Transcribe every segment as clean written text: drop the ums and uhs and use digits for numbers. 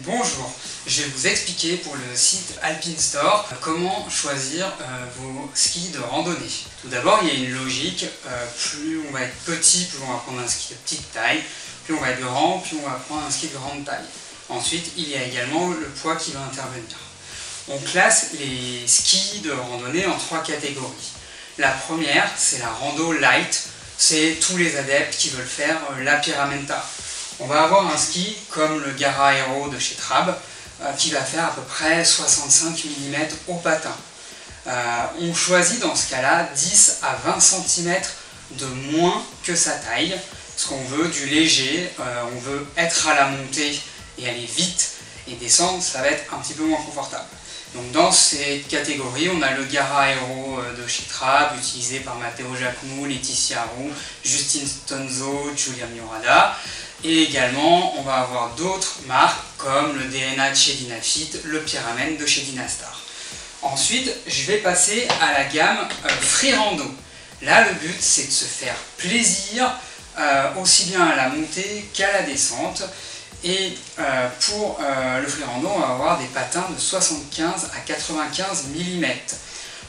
Bonjour, je vais vous expliquer pour le site Alpine Store comment choisir vos skis de randonnée. Tout d'abord, il y a une logique, plus on va être petit, plus on va prendre un ski de petite taille, plus on va être grand, plus on va prendre un ski de grande taille. Ensuite, il y a également le poids qui va intervenir. On classe les skis de randonnée en 3 catégories. La première, c'est la rando light, c'est tous les adeptes qui veulent faire la Pyramenta. On va avoir un ski comme le Gara Aero de chez Trab qui va faire à peu près 65 mm au patin. On choisit dans ce cas-là 10 à 20 cm de moins que sa taille, parce qu'on veut du léger, on veut être à la montée et aller vite, et descendre ça va être un petit peu moins confortable. Donc dans ces catégories, on a le Gara Aero de chez Trab, utilisé par Matteo Jacquemou, Laetitia Roux, Justine Stonzo, Giulia Miorada. Et également, on va avoir d'autres marques comme le DNA de chez Dynafit, le Pyramène de chez Dynastar. Ensuite, je vais passer à la gamme Free Rando. Là, le but, c'est de se faire plaisir, aussi bien à la montée qu'à la descente. Et pour le Free Rando, on va avoir des patins de 75 à 95 mm.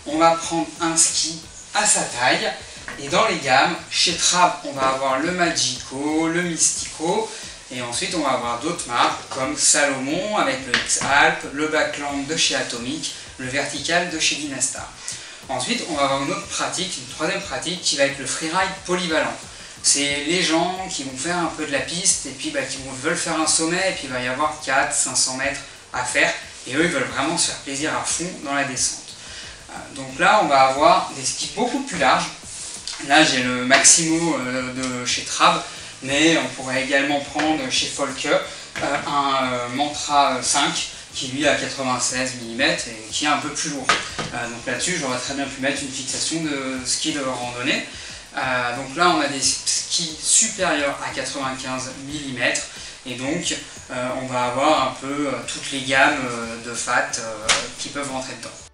On va prendre un ski à sa taille. Et dans les gammes, chez Trab, on va avoir le Magico, le Mystico, et ensuite on va avoir d'autres marques comme Salomon avec le X-Alp, le Backland de chez Atomic, le Vertical de chez Dynastar. Ensuite, on va avoir une autre pratique, une troisième pratique qui va être le freeride polyvalent. C'est les gens qui vont faire un peu de la piste et puis qui veulent faire un sommet et puis il va y avoir 400-500 mètres à faire et eux ils veulent vraiment se faire plaisir à fond dans la descente. Donc là, on va avoir des skis beaucoup plus larges. Là, j'ai le Maximo de chez Trab, mais on pourrait également prendre chez Folke un Mantra 5 qui lui a 96 mm et qui est un peu plus lourd. Donc là-dessus, j'aurais très bien pu mettre une fixation de ski de randonnée. Donc là, on a des skis supérieurs à 95 mm et donc on va avoir un peu toutes les gammes de fat qui peuvent rentrer dedans.